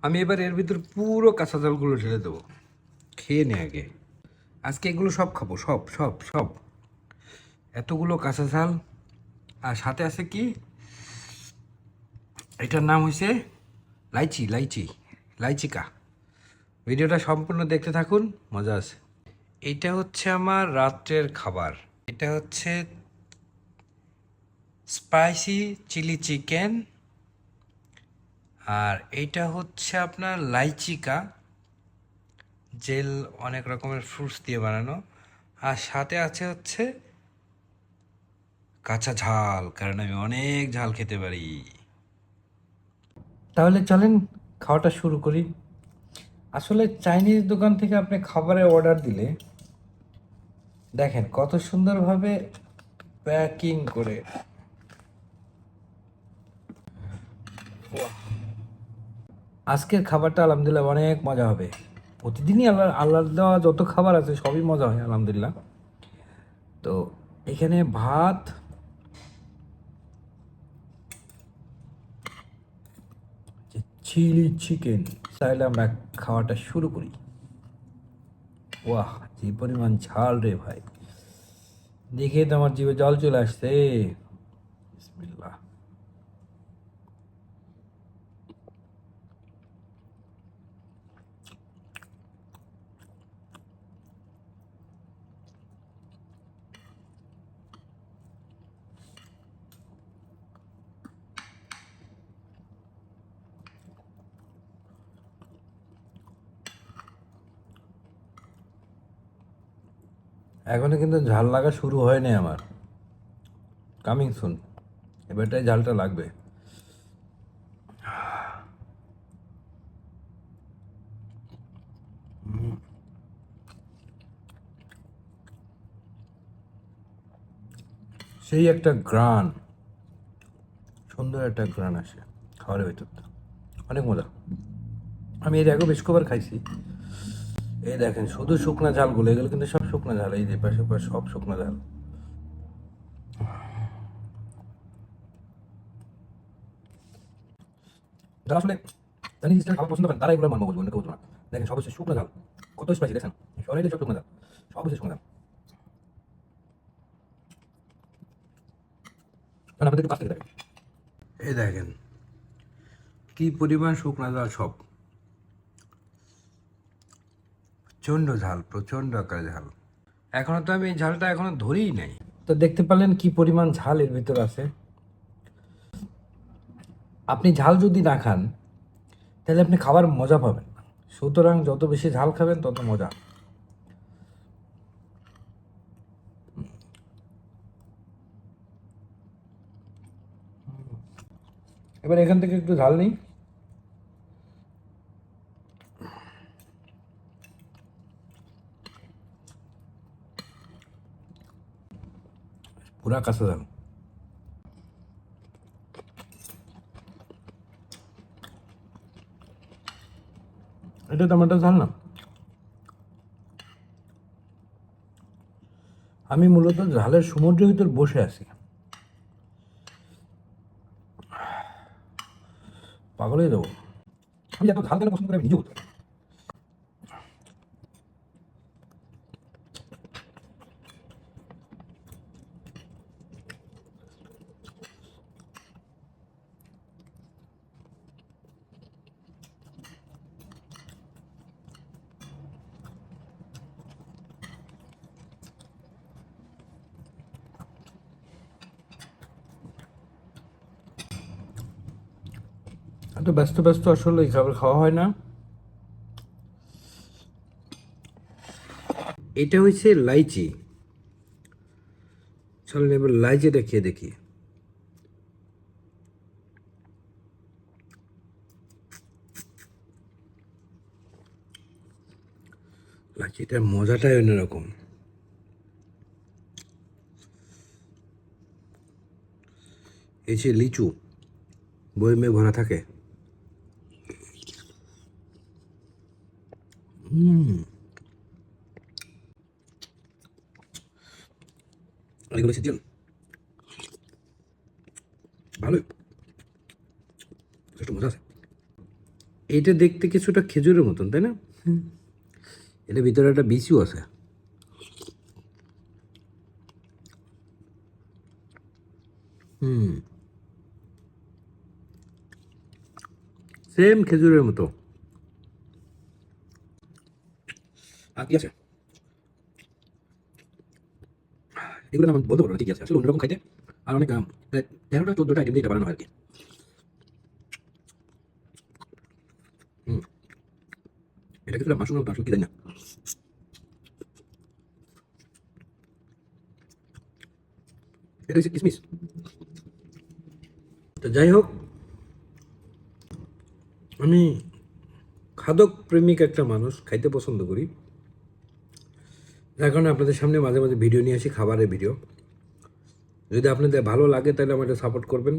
আমি এবার এর ভিতর পুরো কাঁচা ঝালগুলো ঢেলে দেবো। খেয়ে নে আগে। আজকে এগুলো সব খাবো, সব সব সব। এতগুলো কাঁচা ঝাল। আর সাথে আছে কি, এটার নাম হয়েছে লাইচি, লাইচি, লাইচিকা। ভিডিওটা সম্পূর্ণ দেখতে থাকুন, মজা আছে। এটা হচ্ছে আমার রাত্রের খাবার। এটা হচ্ছে স্পাইসি চিলি চিকেন। আর এইটা হচ্ছে আপনার লাইচিকা, জেল অনেক রকমের ফ্রুটস দিয়ে বানানো। আর সাথে আছে হচ্ছে কাঁচা ঝাল, কারণ আমি অনেক ঝাল খেতে পারি। তাহলে চলেন খাওয়াটা শুরু করি। আসলে চাইনিজ দোকান থেকে আপনি খাবারের অর্ডার দিলে দেখেন কত সুন্দরভাবে প্যাকিং করে। আজকের খাবারটা আলহামদুলিল্লাহ অনেক মজা হবে। প্রতিদিনই আল্লাহ আল্লাহ দেওয়া যত খাবার আছে সবই মজা হয় আলহামদুলিল্লাহ। তো এখানে ভাত, চিলি চিকেন, তাহলে আমরা খাওয়াটা শুরু করি। ওয়াহ, যে পরিমাণ ঝাল রে ভাই, দেখে তো আমার জিভে জল চলে আসছে। বিসমিল্লাহ। এখনো কিন্তু ঝাল লাগা শুরু হয়নি আমার, কামিং সুন। এবারটাই ঝালটা লাগবে। সেই একটা গ্রান, সুন্দর একটা গ্রান আসে খাবারের ভেতরটা, অনেক মজা। আমি এর আগেও বেশ কবার খাইছি। এই দেখেন শুধু শুকনা ঝালগুলো, এগুলো কিন্তু সব শুকনা ঝাল, এই যে পাশে পাশে সব শুকনা ঝাল। যারা আসলে চাইনিজ স্টাইল খাবার পছন্দ করেন তারা এগুলো মানবো, বলবো না কেউ না। দেখেন সব হচ্ছে শুকনো ঝাল, কত স্পাইসি দেখেন, সবাই সব শুকনো ঝাল, সব হচ্ছে শুকনো ঝাল। কারণ আপনাদের একটু কাছ থেকে দেখেন, এই দেখেন কি পরিমাণ শুকনা ঝাল সব, প্রচণ্ড ঝাল, প্রচণ্ড আকারে ঝাল। এখনো তো আমি এই ঝালটা এখনো ধরেই নাই। তো দেখতে পারলেন কি পরিমাণ ঝাল এর ভিতর আছে। আপনি ঝাল যদি না খান তাহলে আপনি খাবার মজা পাবেন না। সুতরাং যত বেশি ঝাল খাবেন তত মজা। এবার এখান থেকে একটু ঝাল নিই। পুরা কাঁচা ঝাল। এটা টমেটো ঝাল না, আমি মূলত ঝালের সমুদ্রের ভিতর বসে আছি, পাগল হয়ে যাবো। আমি এত ঝাল কেন পছন্দ করি আমি নিজেও বুঝতে পারি না। এত ব্যস্ত ব্যস্ত আসলে এই খাবার খাওয়া হয় না। এটা হচ্ছে লাইচি। চলেন এবার লাইচিটা খেয়ে দেখি। লাইচিটার মজাটাই অন্যরকম। এই যে লিচু বয়মে ভরা থাকে। এগুলো সিজন ভালোই, যথেষ্ট মজা আছে। এটা দেখতে কিছুটা খেজুরের মতন, তাই না? এটা ভিতরে একটা বিচিও আছে। সেম খেজুরের মতো। আর কি আছে এগুলো আমি বলতে পারবো না, ঠিক আছে, আসলে অন্যরকম খাইতে। আর অনেক 13টা 14টা আইটেম দিয়ে এটা বানানো হয় আর কি। এটা কিছুটা মাশরুমের মতো, আসলে কি জানি না। এটা হচ্ছে কিসমিস। তো যাই হোক, আমি খাদক প্রেমিক একটা মানুষ, খাইতে পছন্দ করি, যার কারণে আপনাদের সামনে মাঝে মাঝে ভিডিও নিয়ে আসি, খাবারের ভিডিও। যদি আপনাদের ভালো লাগে তাহলে আমাকে সাপোর্ট করবেন।